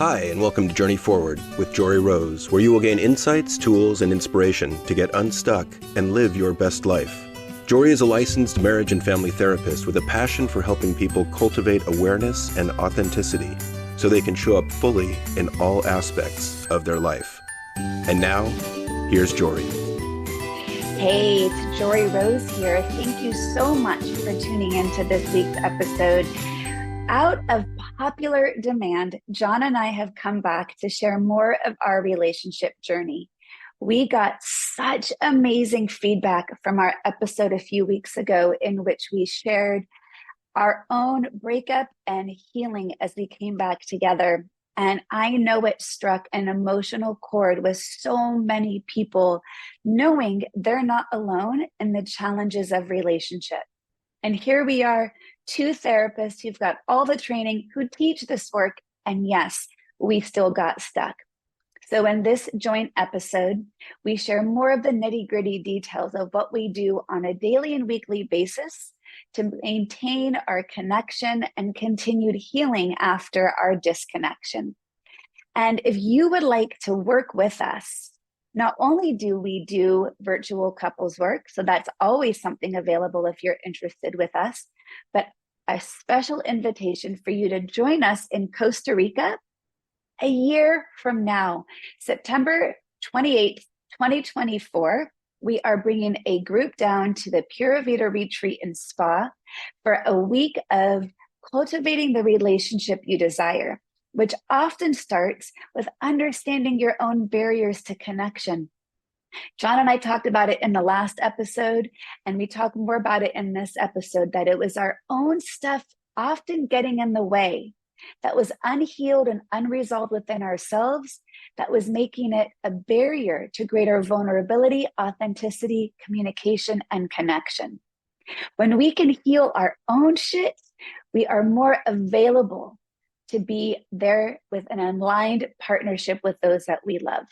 Hi, and welcome to Journey Forward with Jory Rose, where you will gain insights, tools, and inspiration to get unstuck and live your best life. Jory is a licensed marriage and family therapist with a passion for helping people cultivate awareness and authenticity so they can show up fully in all aspects of their life. And now, here's Jory. Hey, it's Jory Rose here. Thank you so much for tuning into this week's episode. Out of popular demand, John and I have come back to share more of our relationship journey. We got such amazing feedback from our episode a few weeks ago in which we shared our own breakup and healing as we came back together. And I know it struck an emotional chord with so many people, knowing they're not alone in the challenges of relationship. And here we are, two therapists who've got all the training, who teach this work, and yes, we still got stuck. So in this joint episode, we share more of the nitty-gritty details of what we do on a daily and weekly basis to maintain our connection and continued healing after our disconnection. And if you would like to work with us, not only do we do virtual couples work, so that's always something available if you're interested with us, but a special invitation for you to join us in Costa Rica a year from now, September 28th, 2024. We are bringing a group down to the Pura Vida Retreat and Spa for a week of cultivating the relationship you desire, which often starts with understanding your own barriers to connection. John and I talked about it in the last episode, and we talk more about it in this episode, that it was our own stuff often getting in the way that was unhealed and unresolved within ourselves, that was making it a barrier to greater vulnerability, authenticity, communication, and connection. When we can heal our own shit, we are more available to be there with an aligned partnership with those that we love.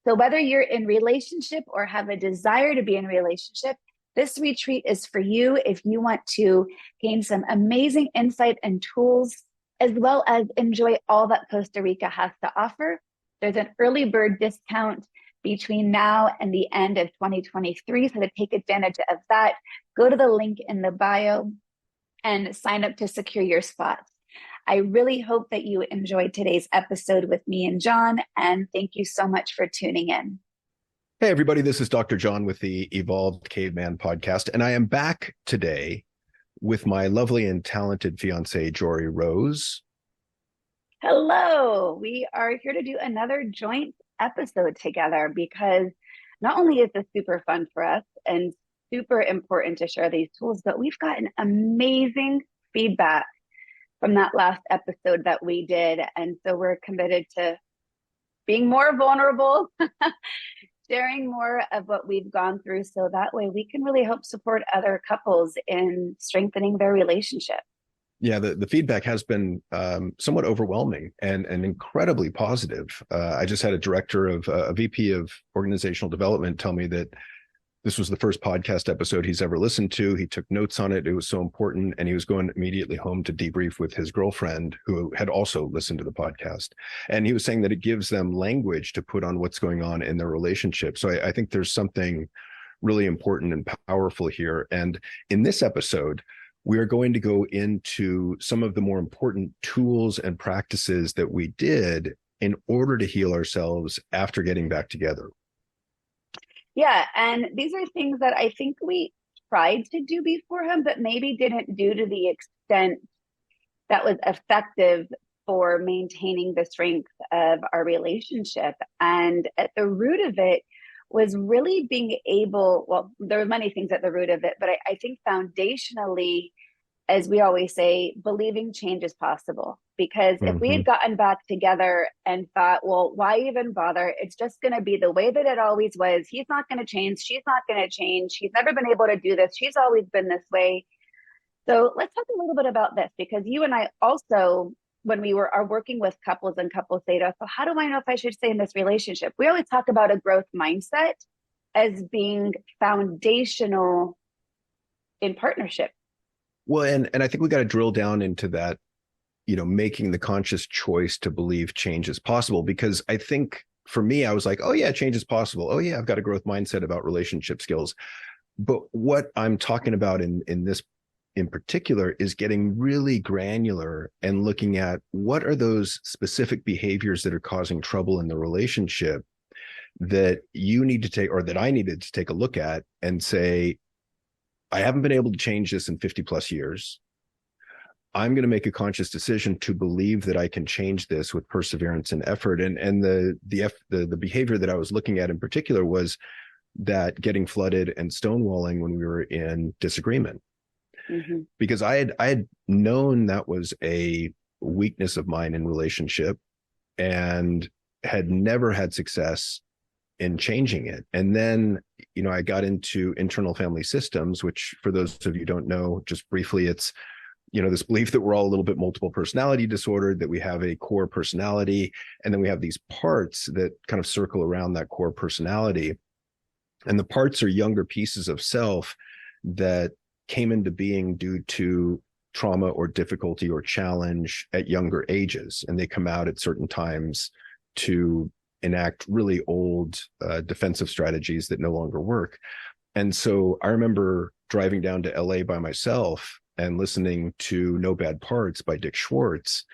So whether you're in relationship or have a desire to be in relationship, this retreat is for you if you want to gain some amazing insight and tools, as well as enjoy all that Costa Rica has to offer. There's an early bird discount between now and the end of 2023. So to take advantage of that, go to the link in the bio and sign up to secure your spot. I really hope that you enjoyed today's episode with me and John, and thank you so much for tuning in. Hey, everybody, this is Dr. John with the Evolved Caveman podcast, and I am back today with my lovely and talented fiance, Jory Rose. Hello. We are here to do another joint episode together because not only is this super fun for us and super important to share these tools, but we've gotten amazing feedback from that last episode that we did. And so we're committed to being more vulnerable, sharing more of what we've gone through, so that way we can really help support other couples in strengthening their relationship. Yeah, the feedback has been somewhat overwhelming and incredibly positive. I just had a VP of organizational development tell me that this was the first podcast episode he's ever listened to. He took notes on it. It was so important. And he was going immediately home to debrief with his girlfriend, who had also listened to the podcast. And he was saying that it gives them language to put on what's going on in their relationship. So I think there's something really important and powerful here. And in this episode, we are going to go into some of the more important tools and practices that we did in order to heal ourselves after getting back together. Yeah, and these are things that I think we tried to do beforehand, but maybe didn't do to the extent that was effective for maintaining the strength of our relationship. And at the root of it was really being able, well, there were many things at the root of it, but I think foundationally, as we always say, believing change is possible. Because if we had gotten back together and thought, well, why even bother? It's just going to be the way that it always was. He's not going to change. She's not going to change. She's never been able to do this. She's always been this way. So let's talk a little bit about this, because you and I also, when we are working with couples and couples say to us, well, how do I know if I should stay in this relationship? We always talk about a growth mindset as being foundational in partnership. Well, and I think we got to drill down into that making the conscious choice to believe change is possible. Because I think for me, I was like, oh yeah, change is possible. Oh yeah, I've got a growth mindset about relationship skills. But what I'm talking about in this in particular is getting really granular and looking at what are those specific behaviors that are causing trouble in the relationship that you need to take, or that I needed to take a look at and say, I haven't been able to change this in 50 plus years. I'm going to make a conscious decision to believe that I can change this with perseverance and effort. And the behavior that I was looking at in particular was that getting flooded and stonewalling when we were in disagreement. Mm-hmm. Because I had known that was a weakness of mine in relationship and had never had success in changing it. And then, I got into internal family systems, which for those of you who don't know, just briefly, it's, this belief that we're all a little bit multiple personality disordered, that we have a core personality, and then we have these parts that kind of circle around that core personality. And the parts are younger pieces of self that came into being due to trauma or difficulty or challenge at younger ages. And they come out at certain times to enact really old defensive strategies that no longer work. And so I remember driving down to LA by myself and listening to No Bad Parts by Dick Schwartz,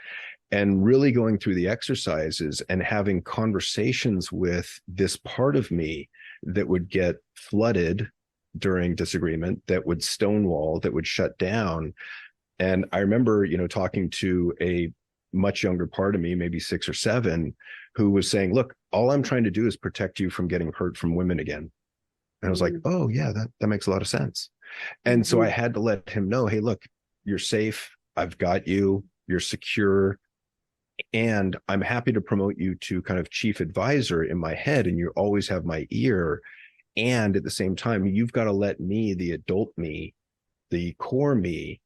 and really going through the exercises and having conversations with this part of me that would get flooded during disagreement, that would stonewall, that would shut down. And I remember, talking to a much younger part of me, maybe 6 or 7, who was saying, look, all I'm trying to do is protect you from getting hurt from women again. And I was like, oh yeah, that makes a lot of sense. And so I had to let him know, hey, look, you're safe. I've got you. You're secure. And I'm happy to promote you to kind of chief advisor in my head. And you always have my ear. And at the same time, you've got to let me, the adult me, the core me,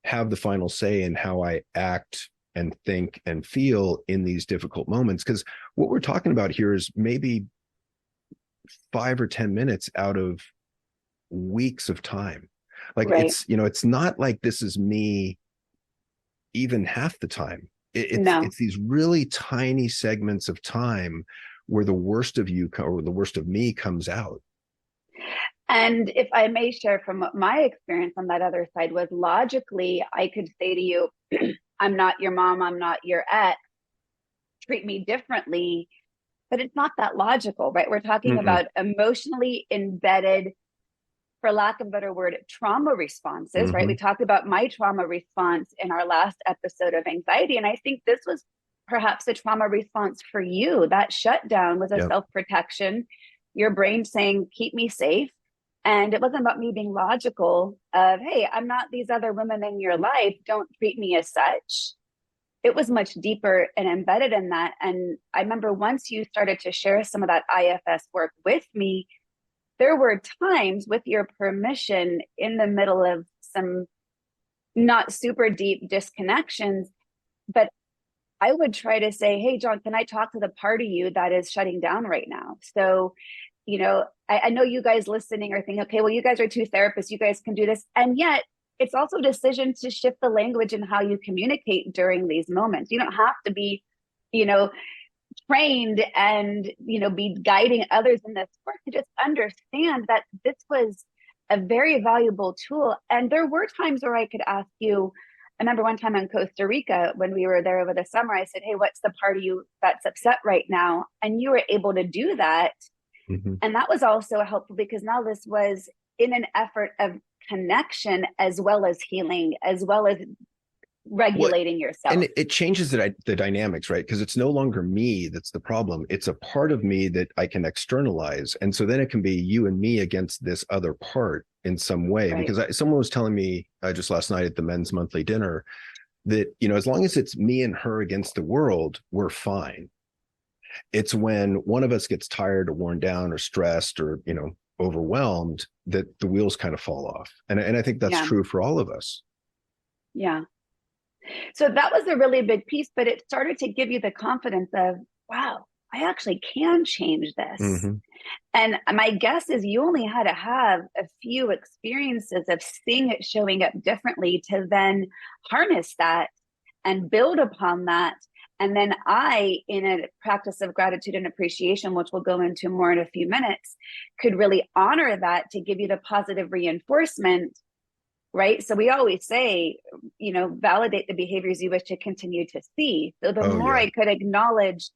have the final say in how I act and think and feel in these difficult moments. Because what we're talking about here is maybe 5 or 10 minutes out of weeks of time. Like, right. It's not like this is me even half the time. It's these really tiny segments of time where the worst of you or the worst of me comes out. And if I may share from what my experience on that other side was, logically, I could say to you, I'm not your mom, I'm not your ex, treat me differently. But it's not that logical, right? We're talking about emotionally embedded, for lack of a better word, trauma responses, right? We talked about my trauma response in our last episode of anxiety. And I think this was perhaps a trauma response for you. That shutdown was a self-protection, your brain saying, keep me safe. And it wasn't about me being logical of, hey, I'm not these other women in your life. Don't treat me as such. It was much deeper and embedded in that. And I remember once you started to share some of that IFS work with me, there were times, with your permission, in the middle of some not super deep disconnections, but I would try to say, hey, John, can I talk to the part of you that is shutting down right now? So, I know you guys listening are thinking, okay, well, you guys are 2 therapists, you guys can do this. And yet it's also a decision to shift the language and how you communicate during these moments. You don't have to be, trained and, be guiding others in this work, to just understand that this was a very valuable tool. And there were times where I could ask you, I remember one time in Costa Rica when we were there over the summer, I said, hey, what's the part of you that's upset right now? And you were able to do that. And that was also helpful because now this was in an effort of connection as well as healing, as well as regulating yourself. And it changes the dynamics, right? Because it's no longer me that's the problem. It's a part of me that I can externalize. And so then it can be you and me against this other part in some way. Right. Because someone was telling me just last night at the men's monthly dinner that, as long as it's me and her against the world, we're fine. It's when one of us gets tired or worn down or stressed or, overwhelmed that the wheels kind of fall off. And I think that's true for all of us. Yeah. So that was a really big piece, but it started to give you the confidence of, wow, I actually can change this. And my guess is you only had to have a few experiences of seeing it showing up differently to then harness that and build upon that. And then I, in a practice of gratitude and appreciation, which we'll go into more in a few minutes, could really honor that to give you the positive reinforcement, right? So we always say, validate the behaviors you wish to continue to see. So the more I could acknowledge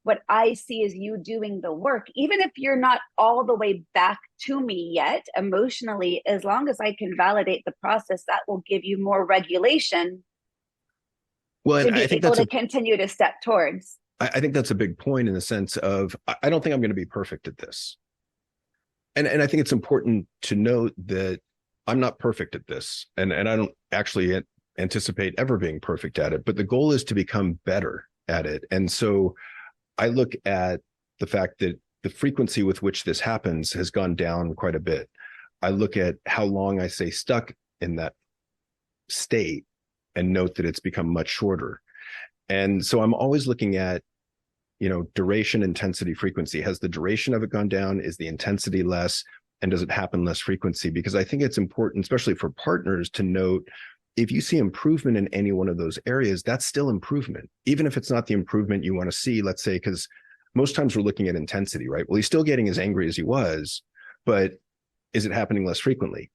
what I see as you doing the work, even if you're not all the way back to me yet emotionally, as long as I can validate the process, that will give you more regulation. Well, and to be I think able to continue to step towards. I think that's a big point in the sense of, I don't think I'm going to be perfect at this. And I think it's important to note that I'm not perfect at this. And I don't actually anticipate ever being perfect at it, but the goal is to become better at it. And so I look at the fact that the frequency with which this happens has gone down quite a bit. I look at how long I stay stuck in that state and note that it's become much shorter. And so I'm always looking at, duration, intensity, frequency. Has the duration of it gone down? Is the intensity less? And does it happen less frequency? Because I think it's important, especially for partners, to note if you see improvement in any one of those areas, that's still improvement. Even if it's not the improvement you want to see, let's say, because most times we're looking at intensity, right? Well, he's still getting as angry as he was, but is it happening less frequently?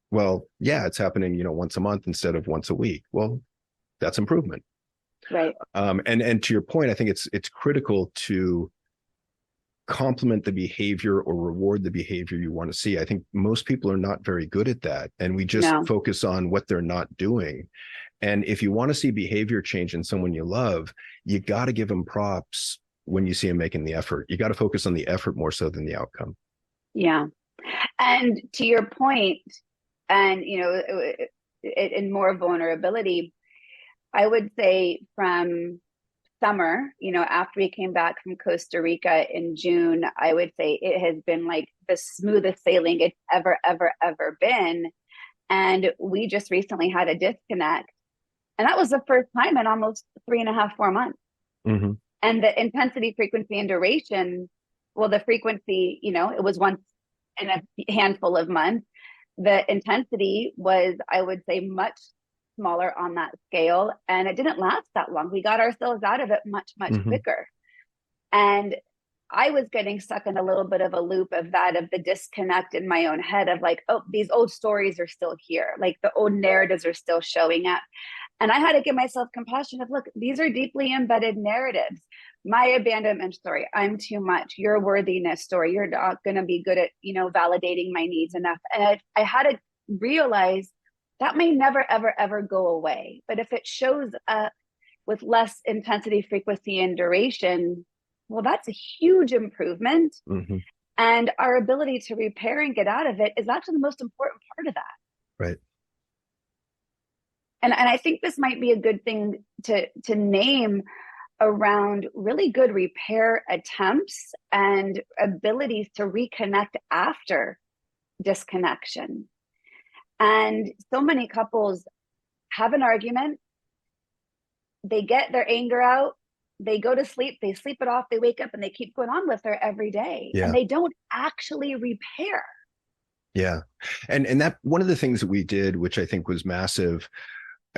Well, yeah, it's happening, once a month instead of once a week. Well, that's improvement. Right. And to your point, I think it's critical to compliment the behavior or reward the behavior you want to see. I think most people are not very good at that. And we just focus on what they're not doing. And if you want to see behavior change in someone you love, you got to give them props when you see them making the effort. You got to focus on the effort more so than the outcome. Yeah. And to your point, and, in more vulnerability, I would say from summer, after we came back from Costa Rica in June, I would say it has been like the smoothest sailing it's ever, ever, ever been. And we just recently had a disconnect. And that was the first time in almost 3.5, 4 months. Mm-hmm. And the intensity, frequency, and duration, well, the frequency, it was once in a handful of months. The intensity was, I would say, much smaller on that scale, and it didn't last that long. We got ourselves out of it much, much quicker. And I was getting stuck in a little bit of a loop of the disconnect in my own head of like, oh, these old stories are still here. Like the old narratives are still showing up. And I had to give myself compassion of, look, these are deeply embedded narratives. My abandonment story, I'm too much, your worthiness story, you're not going to be good at, validating my needs enough. And I had to realize that may never, ever, ever go away. But if it shows up with less intensity, frequency, and duration, well, that's a huge improvement. Mm-hmm. And our ability to repair and get out of it is actually the most important part of that. Right. And I think this might be a good thing to name around really good repair attempts and abilities to reconnect after disconnection. And so many couples have an argument, they get their anger out, they go to sleep, they sleep it off, they wake up and they keep going on with her every day. Yeah. And they don't actually repair. Yeah. And that one of the things that we did, which I think was massive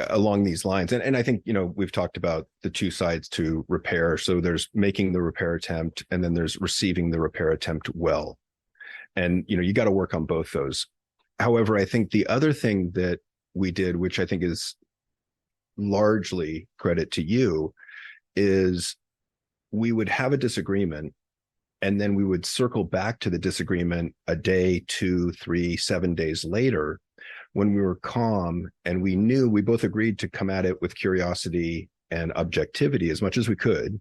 along these lines, and I think, we've talked about the two sides to repair. So there's making the repair attempt, and then there's receiving the repair attempt well. And, you got to work on both those. However, I think the other thing that we did, which I think is largely credit to you, is we would have a disagreement and then we would circle back to the disagreement a day, 2, 3, 7 days later when we were calm and we knew we both agreed to come at it with curiosity and objectivity as much as we could,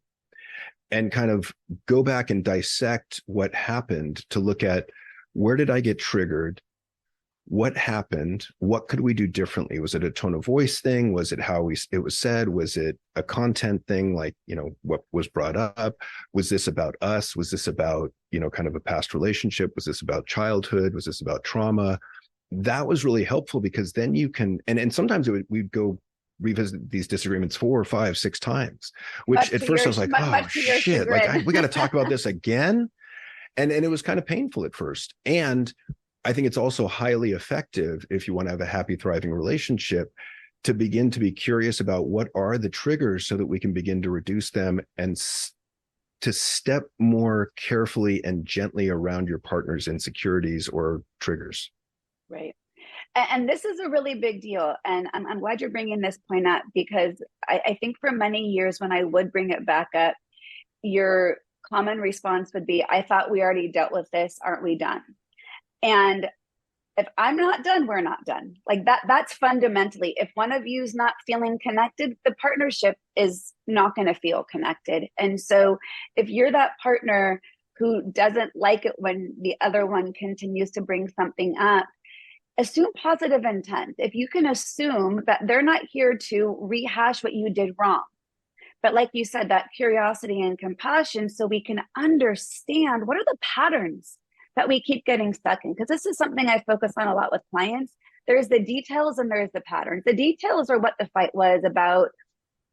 and kind of go back and dissect what happened to look at where did I get triggered? What happened? What could we do differently? Was it a tone of voice thing? Was it how it was said? Was it a content thing? Like, what was brought up? Was this about us? Was this about, kind of a past relationship? Was this about childhood? Was this about trauma? That was really helpful because then you can, and sometimes we'd go revisit these disagreements 4 or 5, 6 times, which at first I was like, oh shit, like we got to talk about this again. And it was kind of painful at first. And I think it's also highly effective if you want to have a happy, thriving relationship to begin to be curious about what are the triggers so that we can begin to reduce them and to step more carefully and gently around your partner's insecurities or triggers. Right. And this is a really big deal. And I'm glad you're bringing this point up, because I think for many years when I would bring it back up, your common response would be, I thought we already dealt with this. Aren't we done? And if I'm not done, we're not done. Like that's fundamentally, if one of you is not feeling connected, the partnership is not going to feel connected. And so if you're that partner who doesn't like it when the other one continues to bring something up, assume positive intent. If you can assume that they're not here to rehash what you did wrong, but like you said, that curiosity and compassion, so we can understand what are the patterns that we keep getting stuck in. Because this is something I focus on a lot with clients. There's the details and there's the patterns. The details are what the fight was about,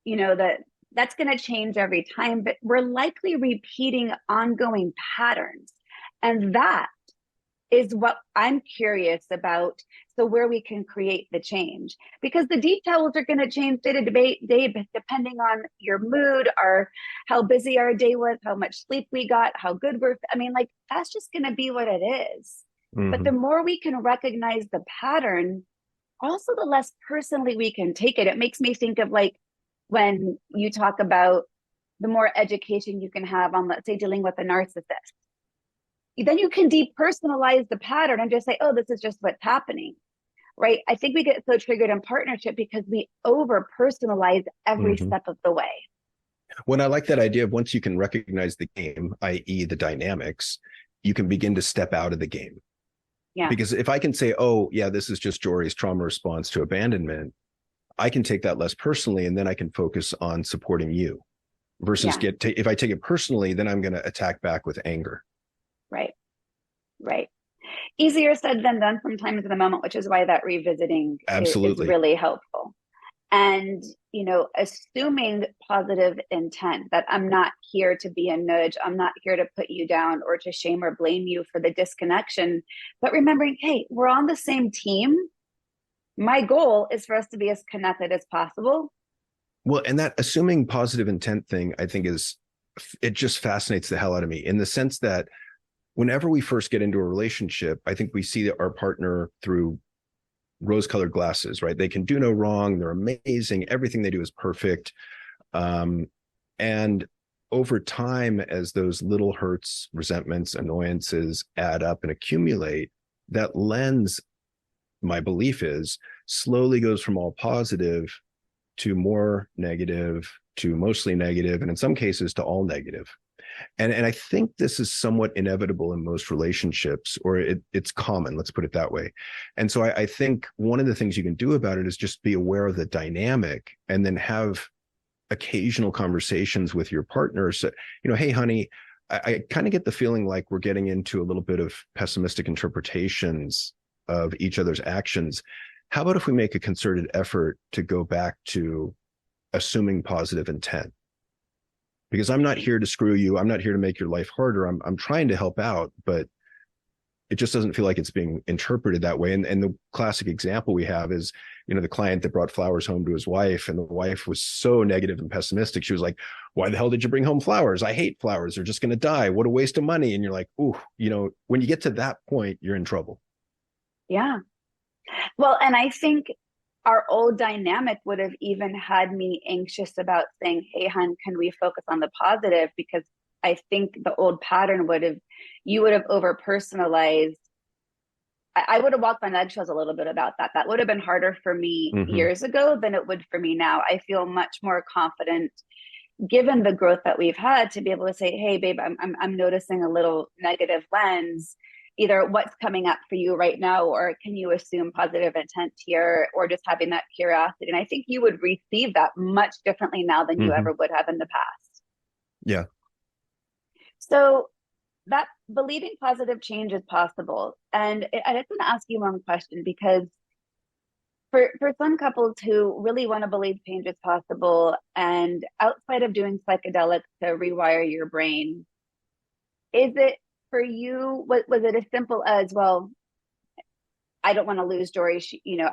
that's going to change every time, but we're likely repeating ongoing patterns. And that is what I'm curious about. So where we can create the change, because the details are going to change day to day, depending on your mood, or how busy our day was, how much sleep we got, how good that's just going to be what it is. Mm-hmm. But the more we can recognize the pattern, also the less personally we can take it. It makes me think of like when you talk about the more education you can have on, let's say, dealing with a narcissist. Then you can depersonalize the pattern and just say, oh, this is just what's happening, right? I think we get so triggered in partnership because we over personalize every step of the way. When I like that idea of once you can recognize the game, i.e. the dynamics, you can begin to step out of the game. Yeah. Because if I can say, oh, yeah, this is just Jory's trauma response to abandonment, I can take that less personally, and then I can focus on supporting you versus if I take it personally, then I'm going to attack back with anger. Right. Easier said than done sometimes in the moment, which is why that revisiting is really helpful. And, assuming positive intent, that I'm not here to be a nudge. I'm not here to put you down or to shame or blame you for the disconnection, but remembering, hey, we're on the same team. My goal is for us to be as connected as possible. Well, and that assuming positive intent thing, I think it just fascinates the hell out of me, in the sense that whenever we first get into a relationship, I think we see our partner through rose-colored glasses, right? They can do no wrong. They're amazing. Everything they do is perfect. And over time, as those little hurts, resentments, annoyances add up and accumulate, that lens, my belief is, slowly goes from all positive to more negative, to mostly negative, and in some cases to all negative. And I think this is somewhat inevitable in most relationships, or it's common, let's put it that way. And so I think one of the things you can do about it is just be aware of the dynamic, and then have occasional conversations with your partner. So, hey, honey, I kind of get the feeling like we're getting into a little bit of pessimistic interpretations of each other's actions. How about if we make a concerted effort to go back to assuming positive intent? Because I'm not here to screw you. I'm not here to make your life harder. I'm trying to help out, but it just doesn't feel like it's being interpreted that way. And the classic example we have is, the client that brought flowers home to his wife, and the wife was so negative and pessimistic. She was like, why the hell did you bring home flowers? I hate flowers. They're just going to die. What a waste of money. And you're like, ooh, when you get to that point, you're in trouble. Yeah. Well, and I think our old dynamic would have even had me anxious about saying, hey, hon, can we focus on the positive? Because I think the old pattern you would have over personalized. I would have walked on eggshells a little bit about that. That would have been harder for me years ago than it would for me now. I feel much more confident, given the growth that we've had, to be able to say, hey, babe, I'm noticing a little negative lens. Either what's coming up for you right now, or can you assume positive intent here, or just having that curiosity. And I think you would receive that much differently now than you ever would have in the past. Yeah. So that believing positive change is possible. And I just want to ask you one question, because for some couples who really want to believe change is possible, and outside of doing psychedelics to rewire your brain, is it, for you, was it as simple as, well, I don't want to lose Dory.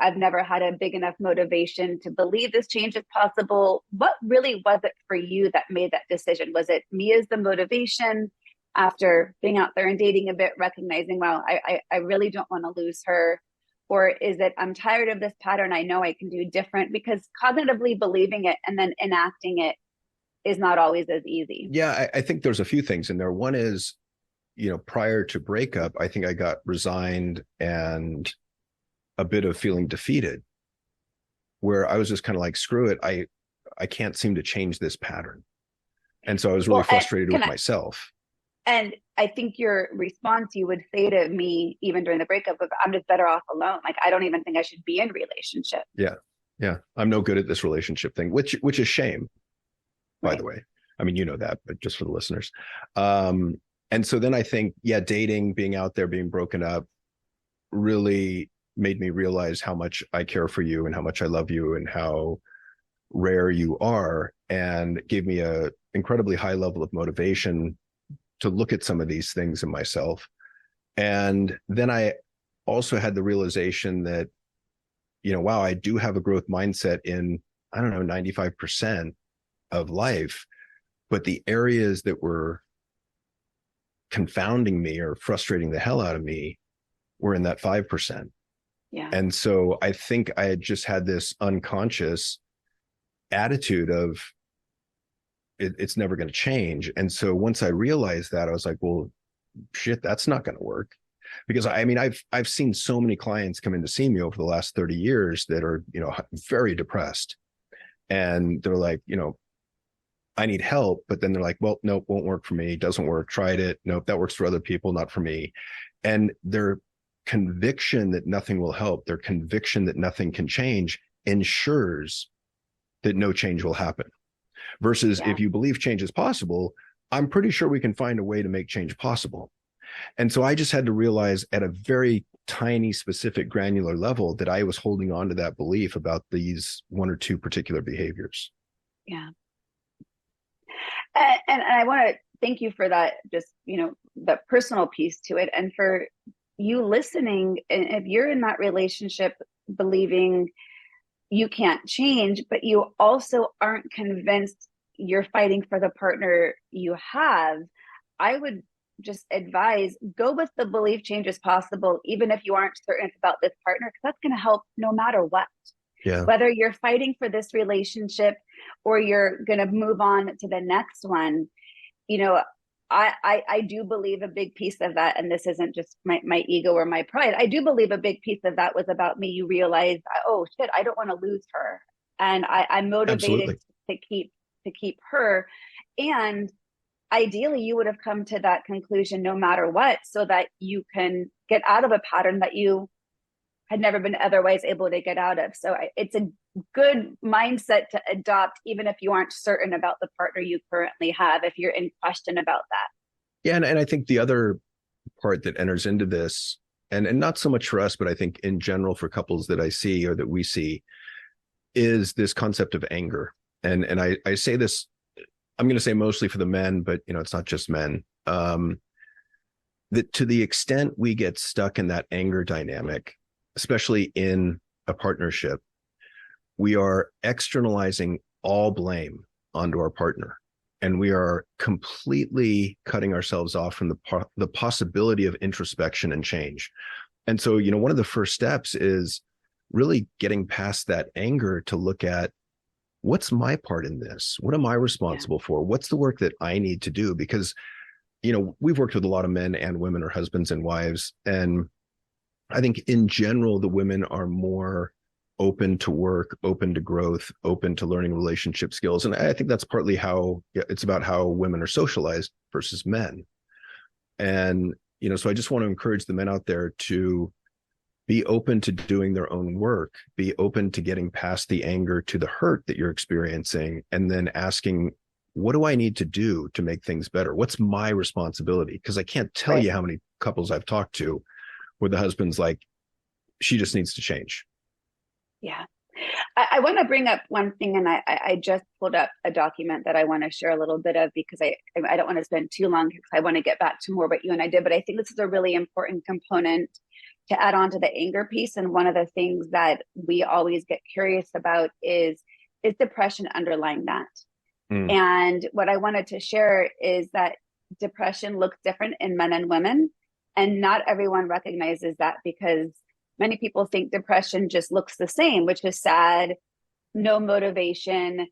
I've never had a big enough motivation to believe this change is possible. What really was it for you that made that decision? Was it me as the motivation after being out there and dating a bit, recognizing, wow, I really don't want to lose her? Or is it, I'm tired of this pattern, I know I can do different? Because cognitively believing it and then enacting it is not always as easy. Yeah, I think there's a few things in there. One is, prior to breakup, I think I got resigned and a bit of feeling defeated, where I was just kind of like, screw it. I can't seem to change this pattern. And so I was really frustrated with myself. And I think your response, you would say to me, even during the breakup, of I'm just better off alone. Like, I don't even think I should be in a relationship. Yeah. Yeah. I'm no good at this relationship thing, which is shame, by the way. I mean, you know that, but just for the listeners. And so then I think, dating, being out there, being broken up really made me realize how much I care for you and how much I love you and how rare you are, and gave me a incredibly high level of motivation to look at some of these things in myself. And then I also had the realization that, wow, I do have a growth mindset in, 95% of life, but the areas that were confounding me or frustrating the hell out of me were in that 5%. Yeah. And so I think I had just had this unconscious attitude of it's never going to change. And so once I realized that, I was like, well, shit, that's not going to work. Because I've seen so many clients come in to see me over the last 30 years that are, very depressed. And they're like, I need help. But then they're like, well, nope, won't work for me. Doesn't work. Tried it. Nope, that works for other people, not for me. And their conviction that nothing will help, their conviction that nothing can change, ensures that no change will happen. Versus if you believe change is possible, I'm pretty sure we can find a way to make change possible. And so I just had to realize at a very tiny, specific, granular level that I was holding on to that belief about these one or two particular behaviors. Yeah. And I want to thank you for that, just, the personal piece to it. And for you listening, and if you're in that relationship believing you can't change, but you also aren't convinced you're fighting for the partner you have, I would just advise, go with the belief change is possible, even if you aren't certain about this partner, because that's going to help no matter what. Yeah. Whether you're fighting for this relationship or you're going to move on to the next one, I do believe a big piece of that, and this isn't just my ego or my pride, I do believe a big piece of that was about me. You realize, oh shit, I don't want to lose her. And I'm motivated to keep her. And ideally you would have come to that conclusion no matter what, so that you can get out of a pattern that you had never been otherwise able to get out of. So it's a good mindset to adopt, even if you aren't certain about the partner you currently have, if you're in question about that. Yeah. And I think the other part that enters into this, and not so much for us, but I think in general for couples that I see or that we see, is this concept of anger. And I say this, I'm going to say mostly for the men, but it's not just men. That to the extent we get stuck in that anger dynamic, especially in a partnership, we are externalizing all blame onto our partner. And we are completely cutting ourselves off from the possibility of introspection and change. And so, one of the first steps is really getting past that anger to look at, what's my part in this? What am I responsible for? What's the work that I need to do? Because, we've worked with a lot of men and women, or husbands and wives. And I think in general, the women are more open to work, open to growth, open to learning relationship skills. And I think that's partly it's about how women are socialized versus men. And, so I just want to encourage the men out there to be open to doing their own work, be open to getting past the anger to the hurt that you're experiencing, and then asking, what do I need to do to make things better? What's my responsibility? Because I can't tell you how many couples I've talked to where the husband's like, she just needs to change. Yeah. I want to bring up one thing, and I just pulled up a document that I want to share a little bit of, because I don't want to spend too long, because I want to get back to more what you and I did, but I think this is a really important component to add on to the anger piece, and one of the things that we always get curious about is depression underlying that? Mm. And what I wanted to share is that depression looks different in men and women, and not everyone recognizes that, because many people think depression just looks the same, which is sad, no motivation,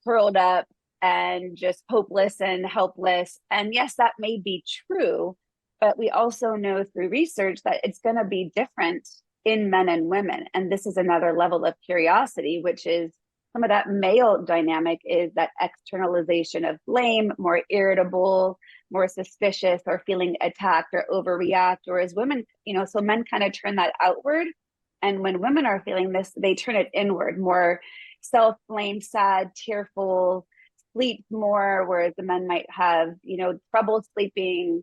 curled up and just hopeless and helpless. And yes, that may be true, but we also know through research that it's going to be different in men and women. And this is another level of curiosity, which is some of that male dynamic is that externalization of blame, more irritable, more suspicious, or feeling attacked or overreact. Or as women, so men kind of turn that outward. And when women are feeling this, they turn it inward, more self-blame, sad, tearful, sleep more, whereas the men might have, trouble sleeping,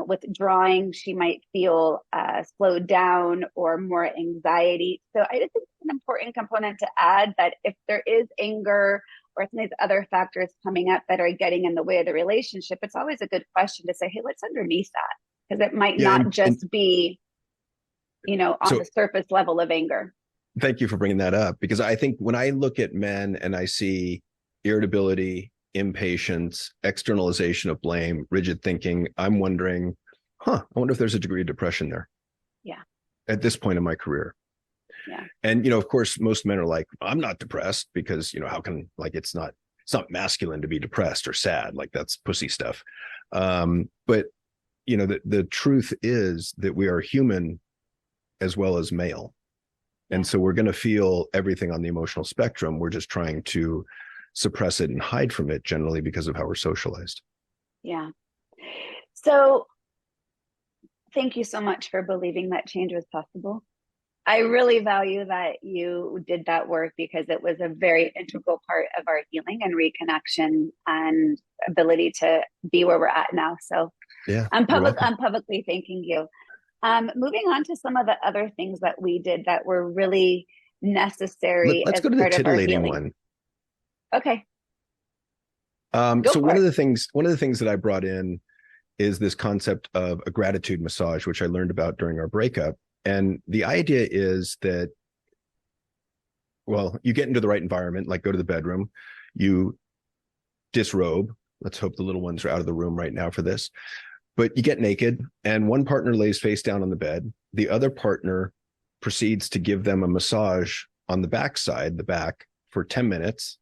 withdrawing. She might feel slowed down or more anxiety. So I just think it's an important component to add, that if there is anger or some of these other factors coming up that are getting in the way of the relationship, it's always a good question to say, hey, what's underneath that? Because it might not just be, on the surface level of anger. Thank you for bringing that up, because I think when I look at men and I see irritability, impatience, externalization of blame, rigid thinking, I'm wondering, I wonder if there's a degree of depression there. Yeah. At this point in my career. Yeah. And, of course, most men are like, I'm not depressed, because, how can, like, it's not masculine to be depressed or sad. Like, that's pussy stuff. But, the truth is that we are human as well as male. And so we're going to feel everything on the emotional spectrum. We're just trying to suppress it and hide from it, generally because of how we're socialized. Yeah. So thank you so much for believing that change was possible. I really value that you did that work, because it was a very integral part of our healing and reconnection and ability to be where we're at now. So yeah, I'm publicly thanking you. Moving on to some of the other things that we did that were really necessary. Let's go to the titillating one. Okay. So one of the things that I brought in is this concept of a gratitude massage, which I learned about during our breakup. And the idea is that, well, you get into the right environment, like go to the bedroom, you disrobe. Let's hope the little ones are out of the room right now for this. But you get naked, and one partner lays face down on the bed. The other partner proceeds to give them a massage on the backside, the back, for 10 minutes,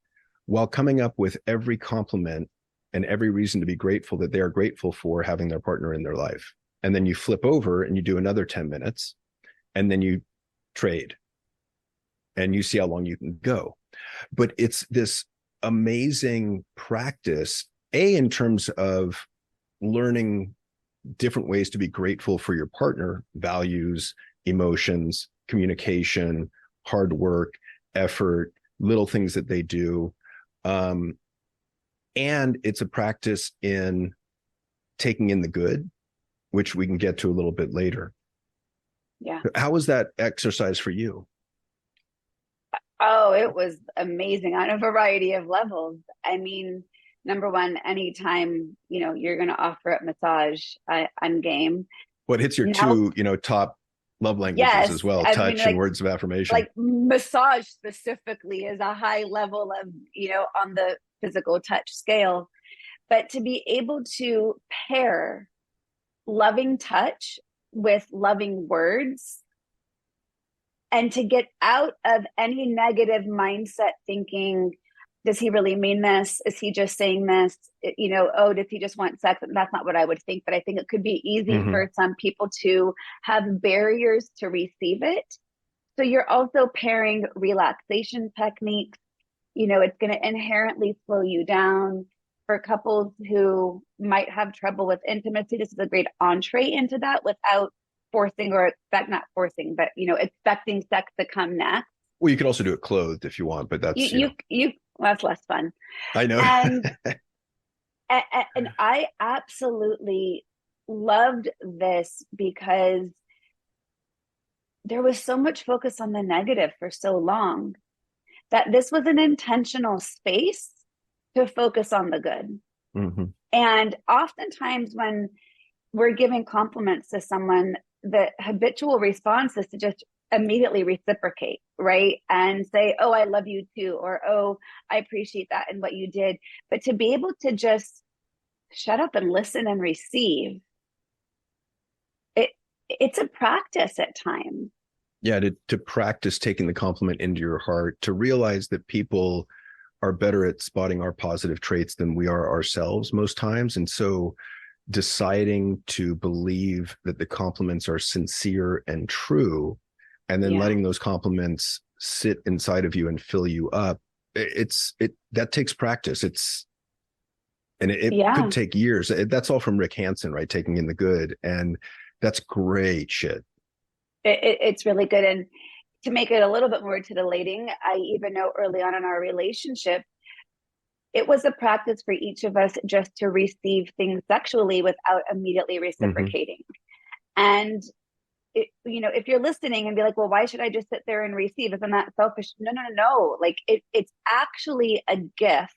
while coming up with every compliment and every reason to be grateful that they are grateful for having their partner in their life. And then you flip over and you do another 10 minutes, and then you trade, and you see how long you can go. But it's this amazing practice, in terms of learning different ways to be grateful for your partner, values, emotions, communication, hard work, effort, little things that they do. And it's a practice in taking in the good, which we can get to a little bit later. Yeah. How was that exercise for you? Oh, it was amazing on a variety of levels. I mean, number one, anytime, you're going to offer up massage, I'm game. What hits your two, top love languages as well, touch and words of affirmation. Like massage specifically is a high level of, on the physical touch scale. But to be able to pair loving touch with loving words, and to get out of any negative mindset thinking, does he really mean this? Is he just saying this? Does he just want sex? That's not what I would think, but I think it could be easy for some people to have barriers to receive it. So you're also pairing relaxation techniques. It's going to inherently slow you down. For couples who might have trouble with intimacy, this is a great entree into that without forcing, or not forcing, but expecting sex to come next. Well, you can also do it clothed if you want, but that's that's less fun. I know. And I absolutely loved this, because there was so much focus on the negative for so long, that this was an intentional space to focus on the good. Mm-hmm. And oftentimes when we're giving compliments to someone, the habitual response is to just immediately reciprocate, right? And say, oh, I love you too, or oh, I appreciate that and what you did. But to be able to just shut up and listen and receive, it it's a practice at times. Yeah, to practice taking the compliment into your heart, to realize that people are better at spotting our positive traits than we are ourselves most times. And so deciding to believe that the compliments are sincere and true, and then Yeah. letting those compliments sit inside of you and fill you up, it that takes practice. It could Yeah. take years. That's all from Rick Hansen, right? Taking in the good. And that's great shit. It's really good. And to make it a little bit more titillating, I even know early on in our relationship, it was a practice for each of us just to receive things sexually without immediately Mm-hmm. reciprocating. And if you're listening and be like, well, why should I just sit there and receive? Isn't that selfish? No, no, no, no. Like it's actually a gift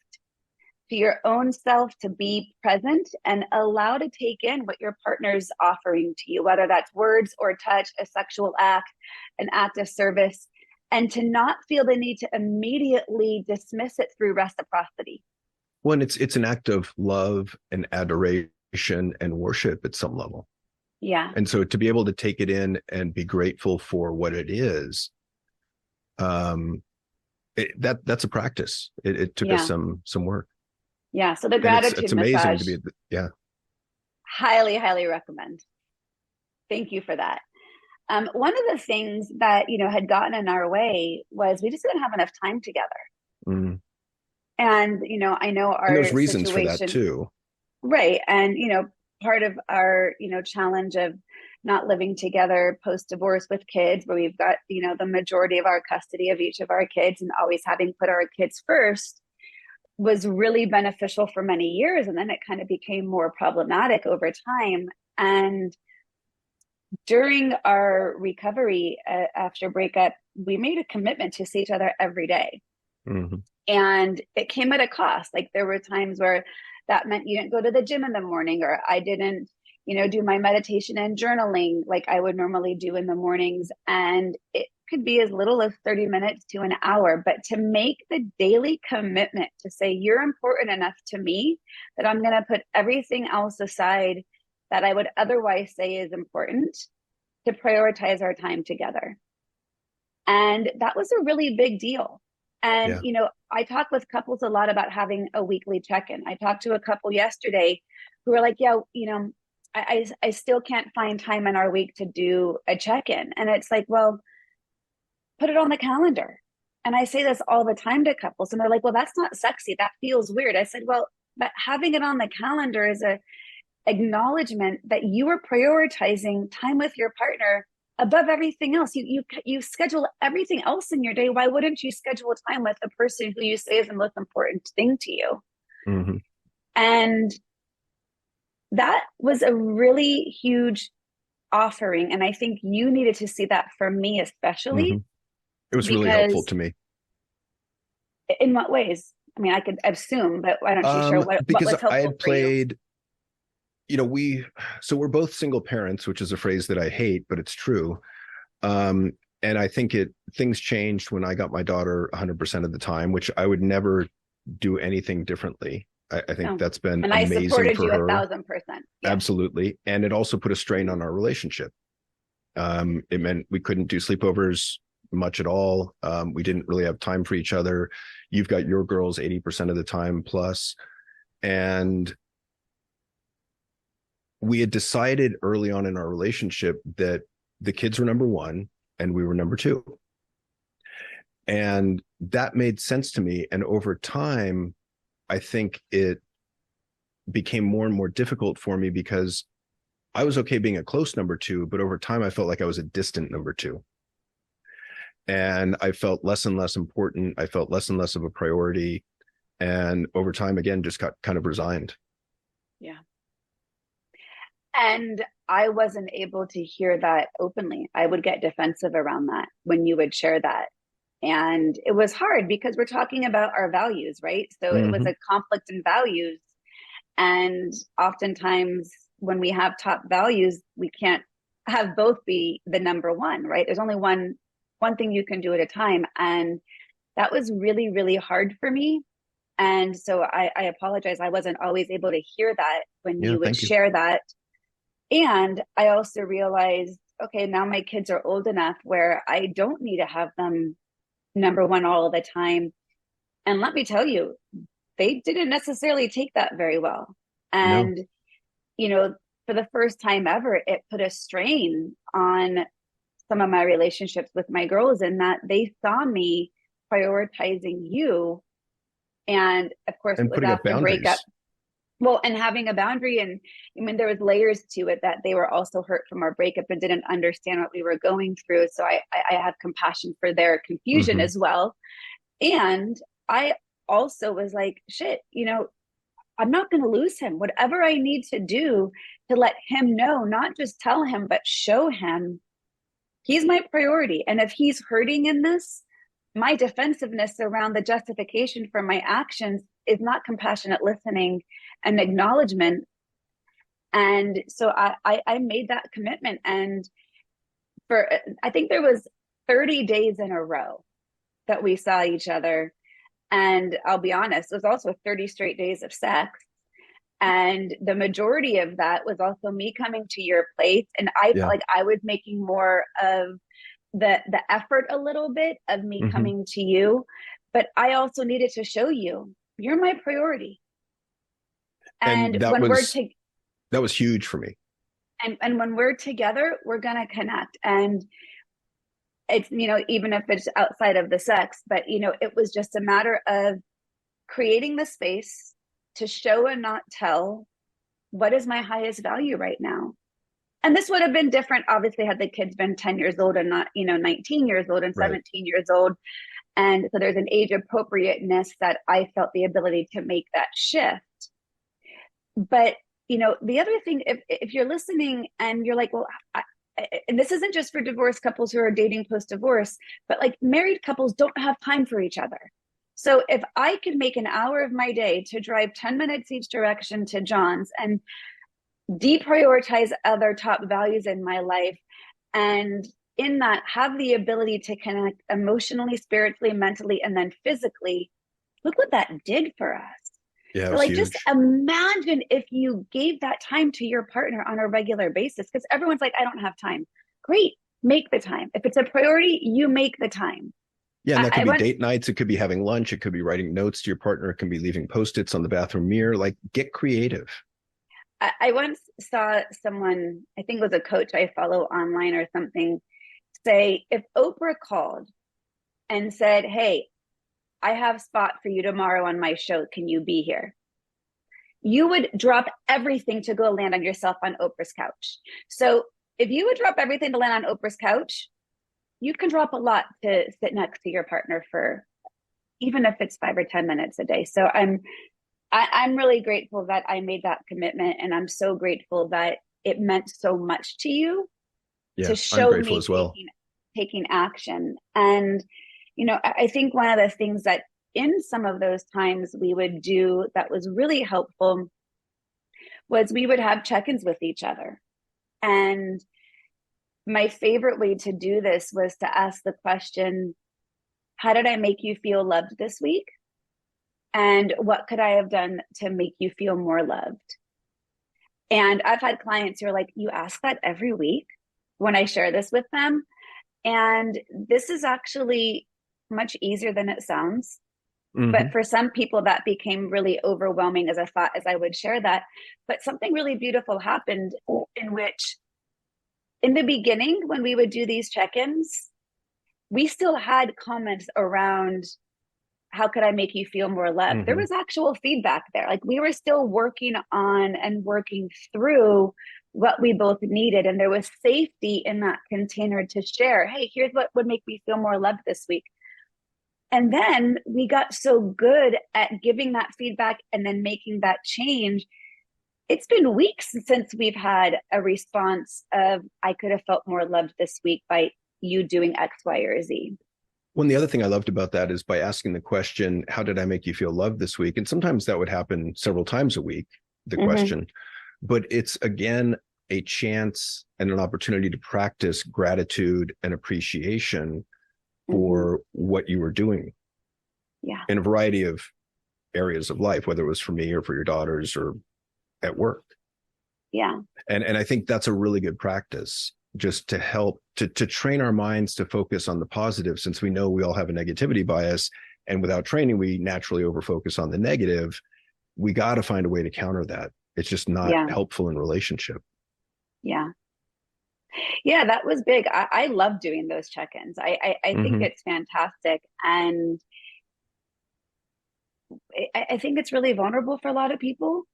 to your own self to be present and allow to take in what your partner's offering to you, whether that's words or touch, a sexual act, an act of service, and to not feel the need to immediately dismiss it through reciprocity. Well, and it's an act of love and adoration and worship at some level. Yeah. And so to be able to take it in and be grateful for what it is, that's a practice. It took us Yeah. some work, Yeah. So the and it's gratitude amazing to massage, be, yeah. highly, highly recommend. Thank you for that. One of the things that, had gotten in our way was we just didn't have enough time together. Mm. And, I know And there's our reasons for that situation, too. right. And, part of our, challenge of not living together post divorce with kids, where we've got, the majority of our custody of each of our kids and always having put our kids first, was really beneficial for many years. And then it kind of became more problematic over time. And during our recovery after breakup, we made a commitment to see each other every day. Mm-hmm. And it came at a cost. Like there were times where that meant you didn't go to the gym in the morning, or I didn't, do my meditation and journaling like I would normally do in the mornings. And it could be as little as 30 minutes to an hour, but to make the daily commitment to say, you're important enough to me that I'm going to put everything else aside that I would otherwise say is important, to prioritize our time together. And that was a really big deal. And, Yeah. I talk with couples a lot about having a weekly check-in. I talked to a couple yesterday who were like, yeah, I still can't find time in our week to do a check-in. And it's like, well, put it on the calendar. And I say this all the time to couples, and they're like, well, that's not sexy. That feels weird. I said, well, but having it on the calendar is a acknowledgement that you are prioritizing time with your partner above everything else. You schedule everything else in your day. Why wouldn't you schedule time with the person who you say is the most important thing to you? Mm-hmm. And that was a really huge offering. And I think you needed to see that from me, Mm-hmm. especially It was really helpful because to me. in what ways? I mean, I could assume, but why don't you share what Because was I helpful had for you? played, we're both single parents, which is a phrase that I hate, but it's true. Um, and I think things changed when I got my daughter 100% of the time, which I would never do anything differently. I think Oh, that's been and I amazing supported for you a her. 1,000%. Yeah. Absolutely. And it also put a strain on our relationship. It meant we couldn't do sleepovers much at all. We didn't really have time for each other. You've got your girls 80% of the time plus. And we had decided early on in our relationship that the kids were number one and we were number two. And that made sense to me. And over time, I think it became more and more difficult for me because I was okay being a close number two, but over time I felt like I was a distant number two. And I felt less and less important. I felt less and less of a priority. And over time, again, just got kind of resigned. Yeah. And I wasn't able to hear that openly. I would get defensive around that when you would share that. And it was hard because we're talking about our values, right? So it was Mm-hmm. a conflict in values. And oftentimes when we have top values, we can't have both be the number one, right? There's only one thing you can do at a time. And that was really, really hard for me. And so I apologize. I wasn't always able to hear that when Yeah, you would thank you. share that. And I also realized, okay, now my kids are old enough where I don't need to have them number one all the time. And let me tell you, they didn't necessarily take that very well. No. And, you know, for the first time ever, it put a strain on some of my relationships with my girls in that they saw me prioritizing you. And of course, it And was putting up after breakup. boundaries. Well, and having a boundary, and I mean, there was layers to it that they were also hurt from our breakup and didn't understand what we were going through. So I have compassion for their confusion Hmm. as well. And I also was like, shit, I'm not going to lose him. Whatever I need to do to let him know, not just tell him, but show him he's my priority. And if he's hurting in this, my defensiveness around the justification for my actions is not compassionate listening and acknowledgement. And so I made that commitment. And I think there was 30 days in a row that we saw each other. And I'll be honest, it was also 30 straight days of sex. And the majority of that was also me coming to your place. And I felt Yeah. like I was making more of the effort a little bit of me Hmm. coming to you. But I also needed to show you you're my priority. And And when that was huge for me. and when we're together, we're gonna connect. And it's, even if it's outside of the sex, but it was just a matter of creating the space to show and not tell what is my highest value right now. And this would have been different, obviously, had the kids been 10 years old and not, 19 years old and Right. 17 years old. And so there's an age appropriateness that I felt the ability to make that shift. But, the other thing, if you're listening and you're like, well, and this isn't just for divorced couples who are dating post divorce, but like married couples don't have time for each other. So if I could make an hour of my day to drive 10 minutes each direction to John's and deprioritize other top values in my life, and in that have the ability to connect emotionally, spiritually, mentally, and then physically, look what that did for us. Yeah, it So was like, just huge. imagine if you gave that time to your partner on a regular basis, because everyone's like, I don't have time. Great, make the time. If it's a priority, you make the time. Yeah, and that I could be once date nights. It could be having lunch. It could be writing notes to your partner. It can be leaving post-its on the bathroom mirror. Like, get creative. I once saw someone, I think it was a coach I follow online or something, say, if Oprah called and said, hey, I have a spot for you tomorrow on my show, can you be here? You would drop everything to go land on yourself on Oprah's couch. So if you would drop everything to land on Oprah's couch, you can drop a lot to sit next to your partner for, even if it's 5 or 10 minutes a day. So I'm really grateful that I made that commitment, and I'm so grateful that it meant so much to you Yeah, to I'm show grateful me as well. taking action. And I think one of the things that in some of those times we would do that was really helpful was we would have check-ins with each other. And my favorite way to do this was to ask the question, how did I make you feel loved this week? And what could I have done to make you feel more loved? And I've had clients who are like, you ask that every week when I share this with them. And this is actually much easier than it sounds. But Hmm. for some people, that became really overwhelming as a thought as I would share that. But something really beautiful happened in which, in the beginning, when we would do these check ins, we still had comments around how could I make you feel more loved? There Hmm. was actual feedback there. Like, we were still working on and working through what we both needed. And there was safety in that container to share, hey, here's what would make me feel more loved this week. And then we got so good at giving that feedback and then making that change. It's been weeks since we've had a response of, I could have felt more loved this week by you doing X, Y, or Z. One, the other thing I loved about that is by asking the question, how did I make you feel loved this week? And sometimes that would happen several times a week, the Mm-hmm. question. But it's, again, a chance and an opportunity to practice gratitude and appreciation for what you were doing in a variety of areas of life, whether it was for me or for your daughters or at work. Yeah. And I think that's a really good practice, just to help to train our minds to focus on the positive, since we know we all have a negativity bias. And without training, we naturally overfocus on the negative. We got to find a way to counter that. It's just not helpful in relationship. Yeah. Yeah, that was big. I love doing those check-ins. I think it's fantastic. And I think it's really vulnerable for a lot of people,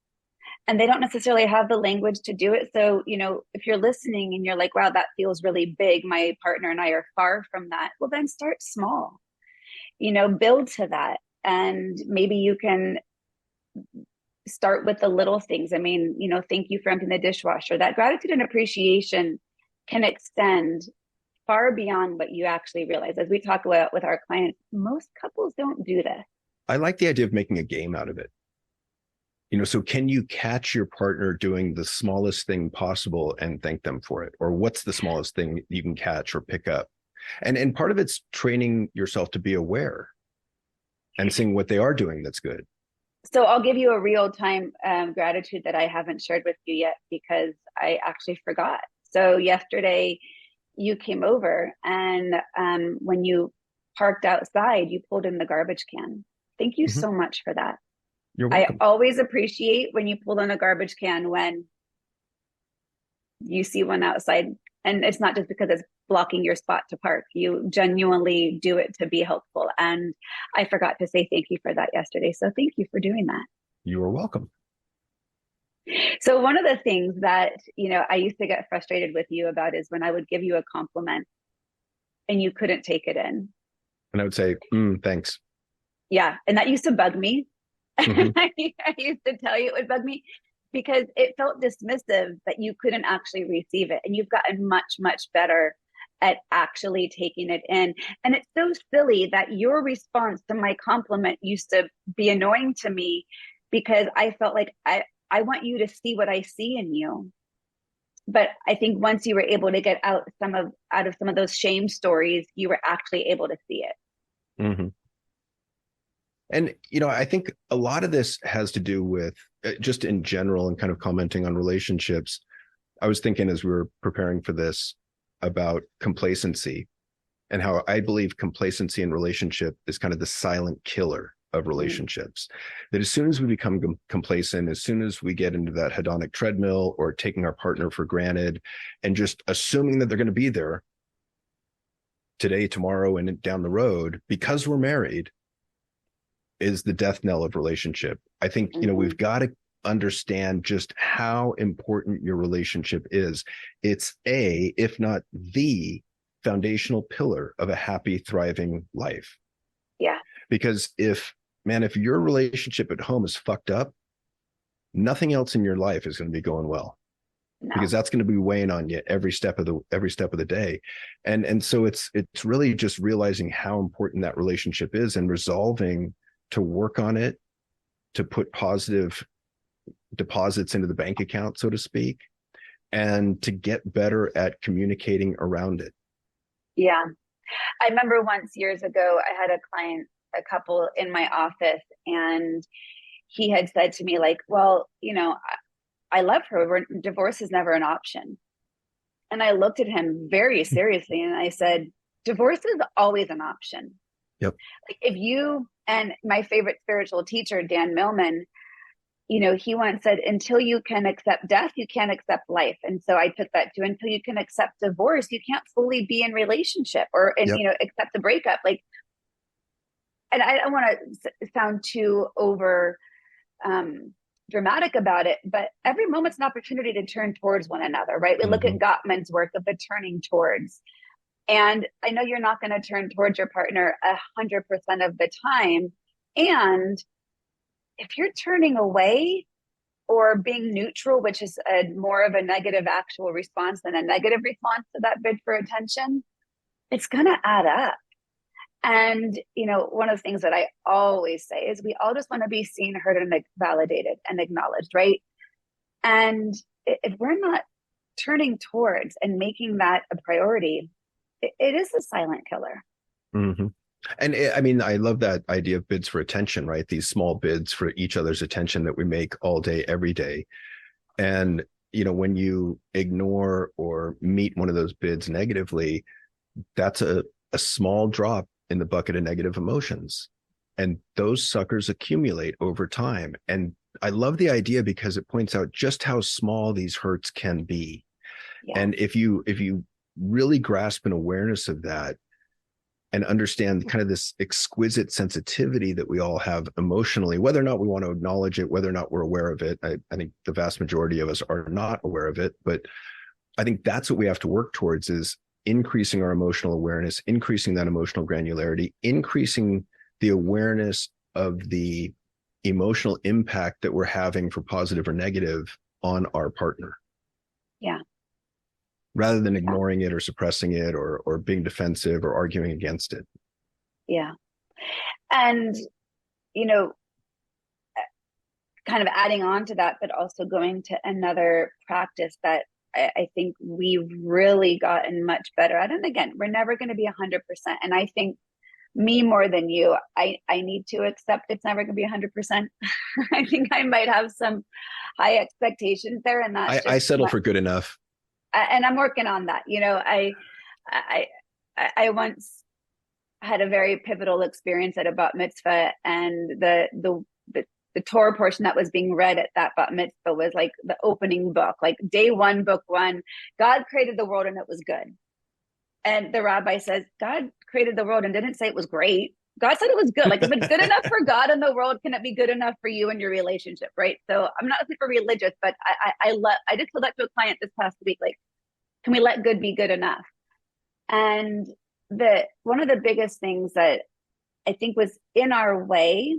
and they don't necessarily have the language to do it. So, if you're listening and you're like, wow, that feels really big, my partner and I are far from that. Well, then start small, build to that. And maybe you can start with the little things. I mean, thank you for emptying the dishwasher. That gratitude and appreciation can extend far beyond what you actually realize. As we talk about with our clients, most couples don't do this. I like the idea of making a game out of it. So can you catch your partner doing the smallest thing possible and thank them for it? Or what's the smallest thing you can catch or pick up? And part of it's training yourself to be aware and seeing what they are doing that's good. So I'll give you a real-time gratitude that I haven't shared with you yet, because I actually forgot. So yesterday you came over, and when you parked outside, you pulled in the garbage can. Thank you so much for that. You're welcome. I always appreciate when you pull in a garbage can when you see one outside. And it's not just because it's blocking your spot to park. You genuinely do it to be helpful. And I forgot to say thank you for that yesterday. So thank you for doing that. You are welcome. So one of the things that, I used to get frustrated with you about is when I would give you a compliment and you couldn't take it in. And I would say, thanks. Yeah. And that used to bug me. I used to tell you it would bug me because it felt dismissive that you couldn't actually receive it. And you've gotten much, much better at actually taking it in. And it's so silly that your response to my compliment used to be annoying to me, because I felt like I want you to see what I see in you. But I think once you were able to get out of some of those shame stories, you were actually able to see it. And, I think a lot of this has to do with just in general and kind of commenting on relationships. I was thinking as we were preparing for this about complacency, and how I believe complacency in relationship is kind of the silent killer of relationships. That as soon as we become complacent, as soon as we get into that hedonic treadmill or taking our partner for granted and just assuming that they're going to be there today, tomorrow, and down the road because we're married, is the death knell of relationship. I think, we've got to understand just how important your relationship is. It's if not the foundational pillar of a happy, thriving life. Yeah. Because if your relationship at home is fucked up, nothing else in your life is going to be going well. No. Because that's going to be weighing on you every step of the day. And so it's really just realizing how important that relationship is and resolving to work on it, to put positive deposits into the bank account, so to speak, and to get better at communicating around it. Yeah. I remember once years ago, I had a couple in my office, and he had said to me like, well, I love her. Divorce is never an option. And I looked at him very seriously and I said, divorce is always an option. Yep. Like if you, and my favorite spiritual teacher, Dan Millman, he once said, until you can accept death, you can't accept life. And so I took that to, until you can accept divorce, you can't fully be in relationship accept the breakup. Like, and I don't want to sound too over dramatic about it, but every moment's an opportunity to turn towards one another, right? We look at Gottman's work of the turning towards. And I know you're not going to turn towards your partner 100% of the time. And if you're turning away or being neutral, which is more of a negative actual response than a negative response to that bid for attention, it's going to add up. And, one of the things that I always say is we all just want to be seen, heard, and validated and acknowledged, right? And if we're not turning towards and making that a priority, it is a silent killer. Mm-hmm. And I mean, I love that idea of bids for attention, right? These small bids for each other's attention that we make all day, every day. And, when you ignore or meet one of those bids negatively, that's a small drop in the bucket of negative emotions. And those suckers accumulate over time. And I love the idea because it points out just how small these hurts can be. Yeah. And if you really grasp an awareness of that, and understand kind of this exquisite sensitivity that we all have emotionally, whether or not we want to acknowledge it, whether or not we're aware of it. I think the vast majority of us are not aware of it, but I think that's what we have to work towards, is increasing our emotional awareness, increasing that emotional granularity, increasing the awareness of the emotional impact that we're having, for positive or negative, on our partner. Yeah. Rather than ignoring it or suppressing it or being defensive or arguing against it. Yeah. And, kind of adding on to that, but also going to another practice that I think we've really gotten much better at. And again, we're never going to be 100%. And I think me more than you, I need to accept it's never going to be 100%. I think I might have some high expectations there. And that's I settle for good enough. And I'm working on that. I once had a very pivotal experience at a bat mitzvah, and the Torah portion that was being read at that bat mitzvah was like the opening book, like day one, book one. God created the world and it was good. And the rabbi says, God created the world and didn't say it was great. God said it was good. Like, if it's good enough for God in the world, can it be good enough for you and your relationship? Right. So I'm not super religious, but I just told that to a client this past week. Like, can we let good be good enough? And one of the biggest things that I think was in our way,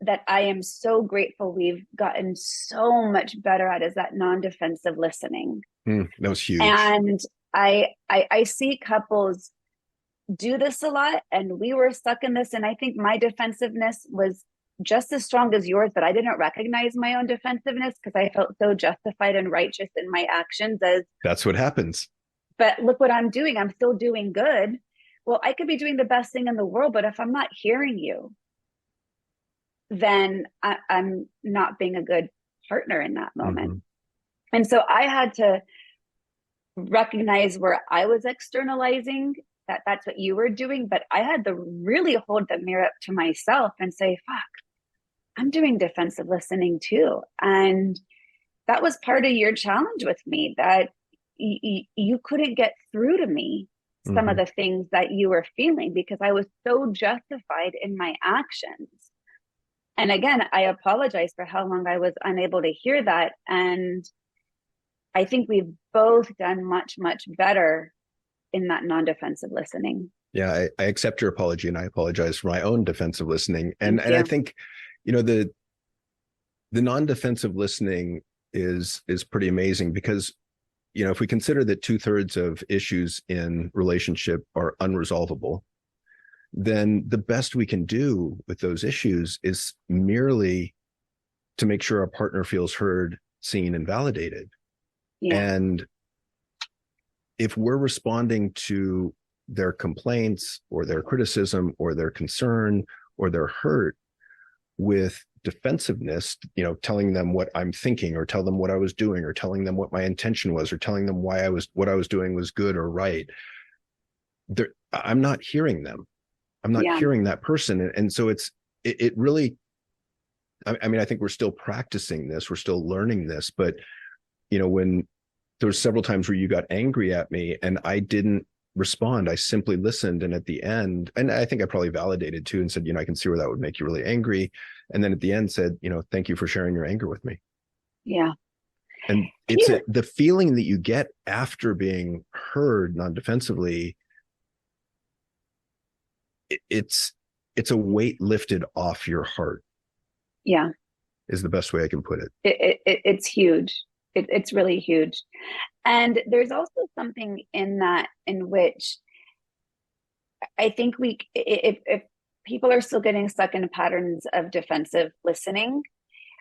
that I am so grateful we've gotten so much better at, is that non-defensive listening. That was huge. And I see couples do this a lot, and we were stuck in this. And I think my defensive-ness was just as strong as yours, but I didn't recognize my own defensiveness because I felt so justified and righteous in my actions. That's what happens. But look what I'm doing. I'm still doing good. Well, I could be doing the best thing in the world, but if I'm not hearing you, then I'm not being a good partner in that moment. Mm-hmm. And so I had to recognize where I was externalizing that's what you were doing, but I had to really hold the mirror up to myself and say, fuck, I'm doing defensive listening too. And that was part of your challenge with me, that you couldn't get through to me some mm-hmm. of the things that you were feeling because I was so justified in my actions. And again, I apologize for how long I was unable to hear that. And I think we've both done much, much better in that non-defensive listening. Yeah, I accept your apology, and I apologize for my own defensive listening. And I think, the non-defensive listening is pretty amazing because, if we consider that 2/3 of issues in relationship are unresolvable, then the best we can do with those issues is merely to make sure our partner feels heard, seen, and validated. Yeah. And if we're responding to their complaints or their criticism or their concern or their hurt with defensiveness, telling them what I'm thinking or tell them what I was doing or telling them what my intention was or telling them what I was doing was good or right, I'm not hearing them. I'm not hearing that person. And so it really, I mean, I think we're still practicing this. We're still learning this, but when there were several times where you got angry at me and I didn't respond, I simply listened. And at the end, and I think I probably validated too and said, I can see where that would make you really angry. And then at the end said, thank you for sharing your anger with me. Yeah. And it's the feeling that you get after being heard non-defensively. It's a weight lifted off your heart. Yeah. Is the best way I can put it. It's huge. It's really huge. And there's also something in that in which I think if people are still getting stuck in patterns of defensive listening,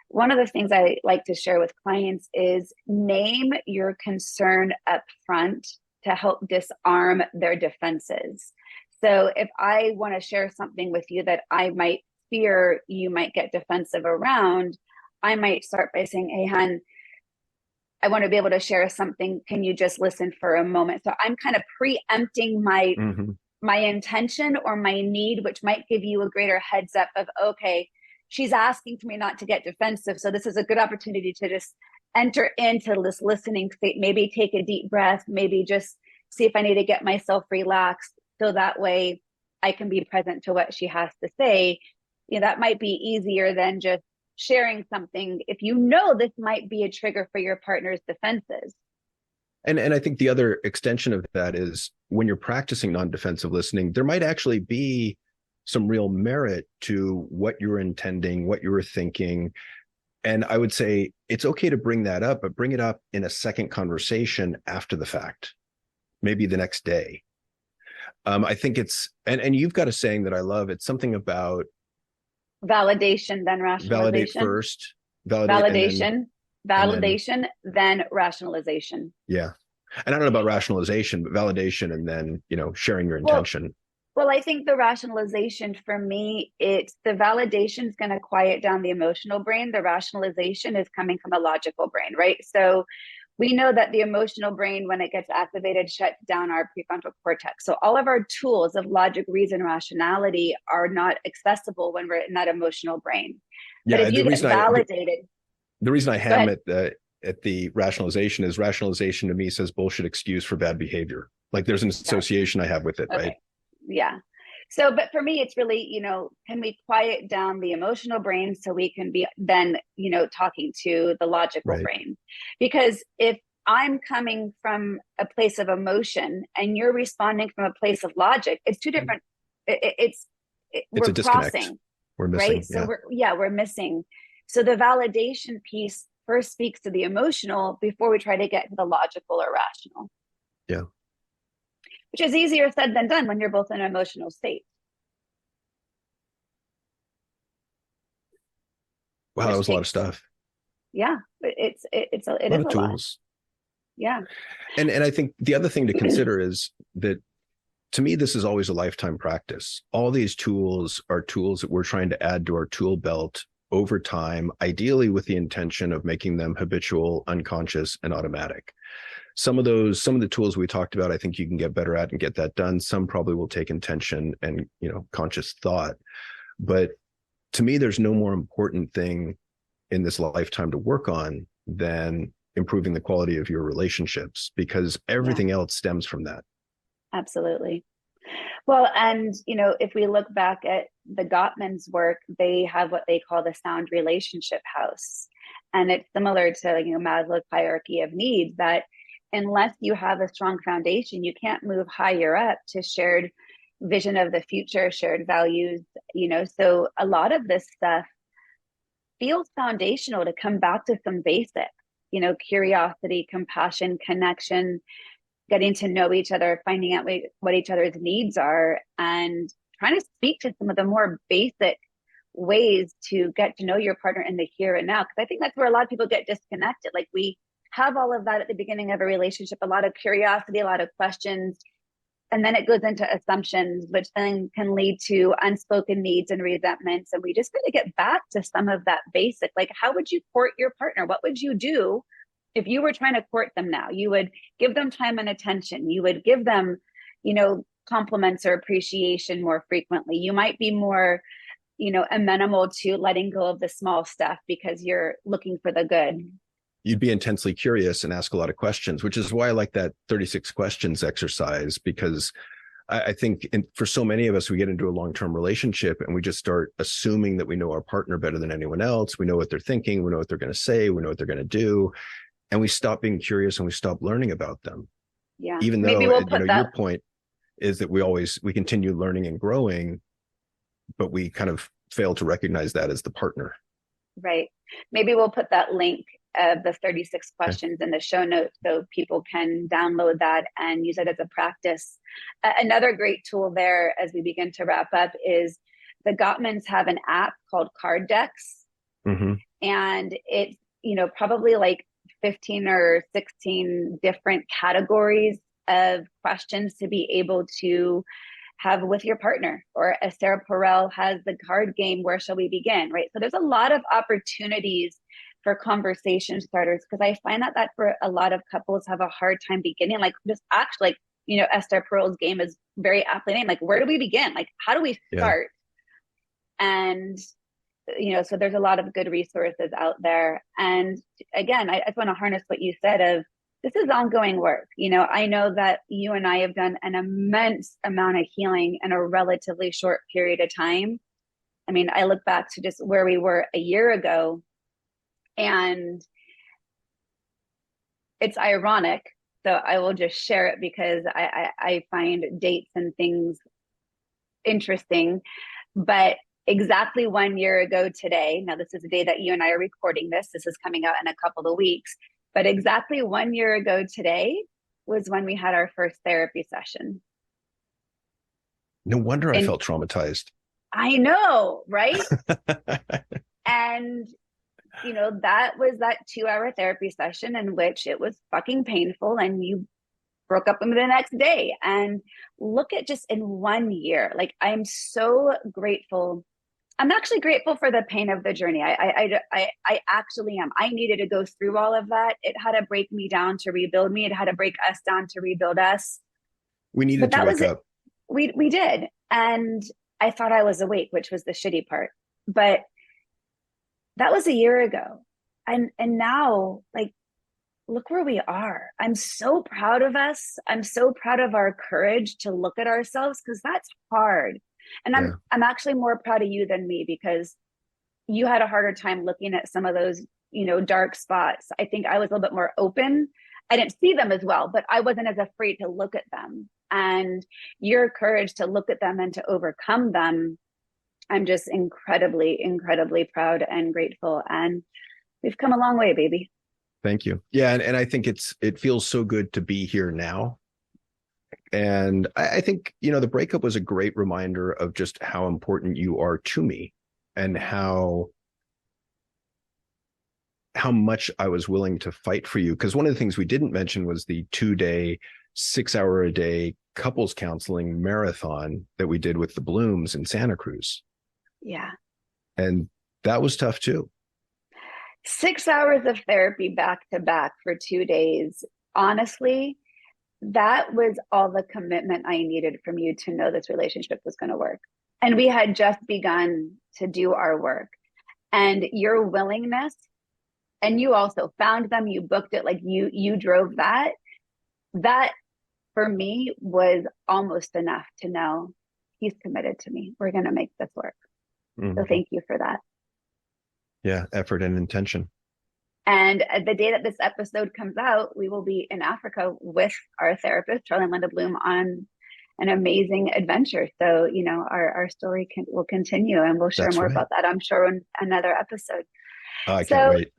one of the things I like to share with clients is name your concern up front to help disarm their defenses. So if I want to share something with you that I might fear you might get defensive around, I might start by saying, hey, hon, I want to be able to share something. Can you just listen for a moment? So I'm kind of preempting Mm-hmm. my intention or my need, which might give you a greater heads up of, okay, she's asking for me not to get defensive. So this is a good opportunity to just enter into this listening state, maybe take a deep breath, maybe just see if I need to get myself relaxed. So that way I can be present to what she has to say. That might be easier than just sharing something if you know this might be a trigger for your partner's defenses. And I think the other extension of that is when you're practicing non-defensive listening, there might actually be some real merit to what you're intending, what you were thinking. And I would say it's okay to bring that up, but bring it up in a second conversation after the fact, maybe the next day. I think it's, and you've got a saying that I love. It's something about Validation, then validate rationalization. first, validate, Validation, and then, validation, then rationalization. yeah. And I don't know about rationalization, but validation, and then, sharing your Well, intention. well, I think the rationalization for me, it's the validation is going to quiet down the emotional brain. The rationalization is coming from the logical brain, right? So we know that the emotional brain, when it gets activated, shuts down our prefrontal cortex. So all of our tools of logic, reason, rationality are not accessible when we're in that emotional brain. But Yeah. if you get validated, The reason I go ham ahead. at the rationalization is rationalization to me says bullshit excuse for bad behavior. Like there's an Got association I have with it, it. right? Okay. Yeah. So, but for me, it's really, can we quiet down the emotional brain so we can be then, talking to the logical Right. brain? Because if I'm coming from a place of emotion and you're responding from a place of logic, it's two different, It's a we're disconnect. crossing, We're right? missing. So Yeah. we're missing. So the validation piece first speaks to the emotional before we try to get to the logical or rational, Yeah. which is easier said than done when you're both in an emotional state. Wow, that Which was a lot of takes, stuff. yeah, it A lot is of a lot. tools. Yeah. And I think the other thing to consider is that to me, this is always a lifetime practice. All these tools are tools that we're trying to add to our tool belt over time, ideally with the intention of making them habitual, unconscious, and automatic. Some of the tools we talked about, I think you can get better at and get that done. Some probably will take intention and, conscious thought. But to me, there's no more important thing in this lifetime to work on than improving the quality of your relationships, because Yeah, everything else stems from that. absolutely. Well, and if we look back at the Gottman's work, they have what they call the sound relationship house. And it's similar to, Maslow's hierarchy of needs, that unless you have a strong foundation, you can't move higher up to shared vision of the future, shared values, so a lot of this stuff feels foundational to come back to some basics, curiosity, compassion, connection, getting to know each other, finding out what each other's needs are, and trying to speak to some of the more basic ways to get to know your partner in the here and now. Because I think that's where a lot of people get disconnected. Like we have all of that at the beginning of a relationship, a lot of curiosity, a lot of questions, and then it goes into assumptions, which then can lead to unspoken needs and resentments. And we just got to get back to some of that basic, like how would you court your partner? What would you do if you were trying to court them now? You would give them time and attention. You would give them, compliments or appreciation more frequently. You might be more, amenable to letting go of the small stuff because you're looking for the good. You'd be intensely curious and ask a lot of questions, which is why I like that 36 questions exercise, because I think for so many of us, we get into a long-term relationship and we just start assuming that we know our partner better than anyone else. We know what they're thinking. We know what they're going to say. We know what they're going to do. And we stop being curious and we stop learning about them. Yeah. Even Maybe though, we'll put that. your point is that we continue learning and growing, but we kind of fail to recognize that as the partner. Right. Maybe we'll put that link of the 36 Okay. questions in the show notes so people can download that and use it as a practice. Another great tool there as we begin to wrap up is the Gottmans have an app called Card Decks. Mm-hmm. And it's, probably like 15 or 16 different categories of questions to be able to have with your partner. Or as Sarah Perel has the card game, Where Shall We Begin? Right. So there's a lot of opportunities for conversation starters, because I find that for a lot of couples have a hard time beginning, like just actually, like, Esther Perel's game is very aptly named. Like, where do we begin? Like, how do we Yeah. start? And so there's a lot of good resources out there. And again, I just want to harness what you said of, this is ongoing work. I know that you and I have done an immense amount of healing in a relatively short period of time. I mean, I look back to just where we were a year ago, and it's ironic. So I will just share it because I find dates and things interesting. But exactly 1 year ago today, now this is the day that you and I are recording this, this is coming out in a couple of weeks, but exactly 1 year ago today was when we had our first therapy session. No wonder I felt traumatized. I know, right? And that was that 2-hour therapy session in which it was fucking painful, and you broke up with me the next day. And look at just in 1 year, like, I'm so grateful. I'm actually grateful for the pain of the journey. I actually am. I needed to go through all of that. It had to break me down to rebuild me. It had to break us down to rebuild us. We needed to wake up. We did. And I thought I was awake, which was the shitty part. But that was a year ago. And now, like, look where we are. I'm so proud of us. I'm so proud of our courage to look at ourselves, because that's hard. And I'm actually more proud of you than me, because you had a harder time looking at some of those, dark spots. I think I was a little bit more open. I didn't see them as well, but I wasn't as afraid to look at them. And your courage to look at them and to overcome them, I'm just incredibly, incredibly proud and grateful. And we've come a long way, baby. Thank you. Yeah. And I think it feels so good to be here now. And I think, the breakup was a great reminder of just how important you are to me, and how much I was willing to fight for you. Because one of the things we didn't mention was the 2-day, 6-hour-a-day couples counseling marathon that we did with the Blooms in Santa Cruz. Yeah. And that was tough too. 6 hours of therapy back to back for 2 days. Honestly, that was all the commitment I needed from you to know this relationship was going to work. And we had just begun to do our work. And your willingness, and you also found them, you booked it, like you drove that for me was almost enough to know he's committed to me. We're going to make this work. Mm-hmm. So thank you for that. Yeah, effort and intention. And the day that this episode comes out, we will be in Africa with our therapist, Charlie and Linda Bloom, on an amazing adventure. So, our story will continue, and we'll share more about that, I'm sure, in another episode. Oh, I can't wait.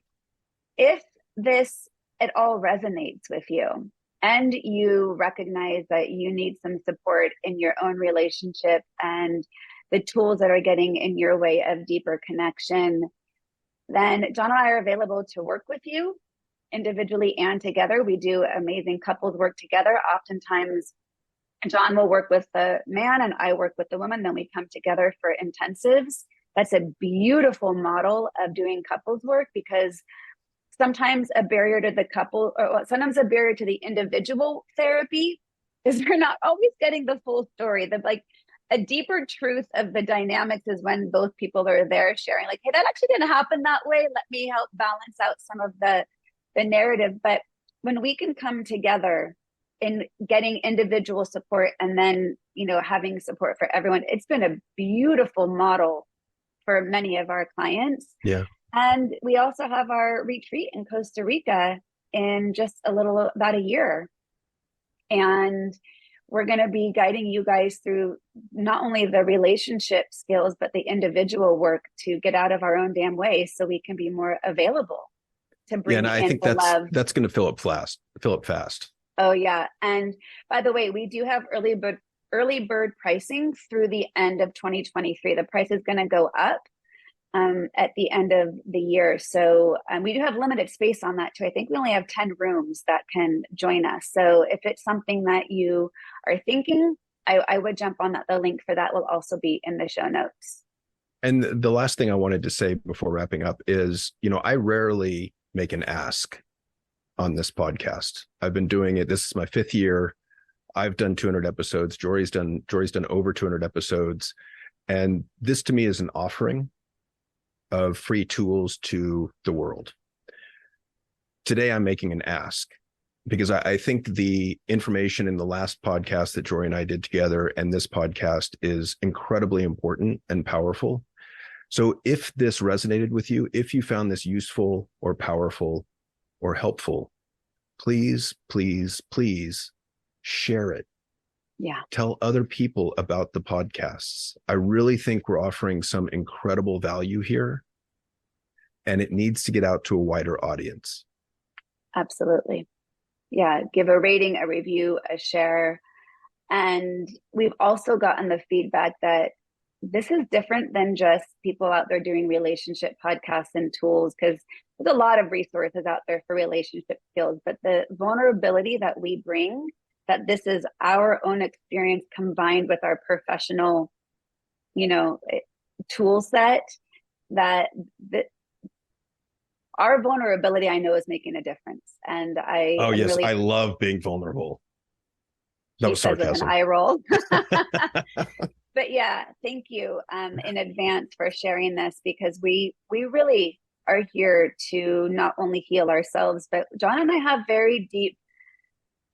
If this at all resonates with you, and you recognize that you need some support in your own relationship and the tools that are getting in your way of deeper connection, then John and I are available to work with you individually and together. We do amazing couples work together. Oftentimes, John will work with the man and I work with the woman. Then we come together for intensives. That's a beautiful model of doing couples work, because sometimes a barrier to the couple, or sometimes a barrier to the individual therapy, is we're not always getting the full story. A deeper truth of the dynamics is when both people are there sharing, like, hey, that actually didn't happen that way. Let me help balance out some of the narrative. But when we can come together in getting individual support and then, having support for everyone, it's been a beautiful model for many of our clients. Yeah. And we also have our retreat in Costa Rica in just about a year. And we're going to be guiding you guys through not only the relationship skills, but the individual work to get out of our own damn way so we can be more available to bring in I think that's going to fill up fast. Oh, yeah. And by the way, we do have early bird pricing through the end of 2023. The price is going to go up. at the end of the year. So we do have limited space on that too. I think we only have 10 rooms that can join us. So if it's something that you are thinking, I would jump on that. The link for that will also be in the show notes. And the last thing I wanted to say before wrapping up is, I rarely make an ask on this podcast. I've been doing it. This is my 5th year. I've done 200 episodes. Jory's done over 200 episodes. And this to me is an offering of free tools to the world. Today, I'm making an ask because I think the information in the last podcast that Jory and I did together and this podcast is incredibly important and powerful. So if this resonated with you, if you found this useful or powerful or helpful, please, please, please share it. Yeah. Tell other people about the podcasts. I really think we're offering some incredible value here, and it needs to get out to a wider audience. Absolutely. Yeah. Give a rating, a review, a share. And we've also gotten the feedback that this is different than just people out there doing relationship podcasts and tools, because there's a lot of resources out there for relationship skills, but the vulnerability that we bring, that this is our own experience combined with our professional, tool set, that our vulnerability, I know, is making a difference. And I love being vulnerable. That was sarcasm. An eye roll. But yeah, thank you in advance for sharing this, because we really are here to not only heal ourselves, but John and I have very deep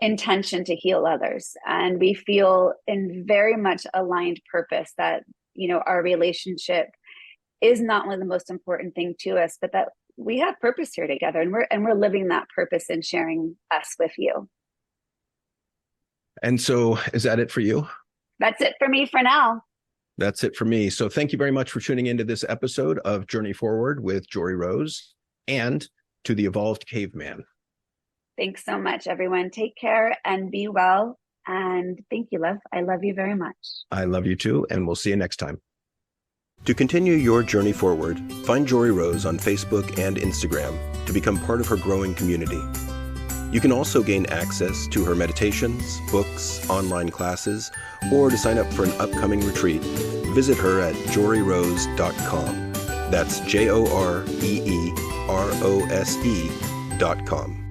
intention to heal others. And we feel in very much aligned purpose that, our relationship is not only the most important thing to us, but that we have purpose here together, and we're living that purpose and sharing us with you. And so is that it for you? That's it for me for now. That's it for me. So thank you very much for tuning into this episode of Journey Forward with Jory Rose, and to the Evolved Caveman. Thanks so much, everyone. Take care and be well. And thank you, love. I love you very much. I love you too. And we'll see you next time. To continue your journey forward, find Jory Rose on Facebook and Instagram to become part of her growing community. You can also gain access to her meditations, books, online classes, or to sign up for an upcoming retreat, visit her at joryrose.com. That's JOREEROSE.com.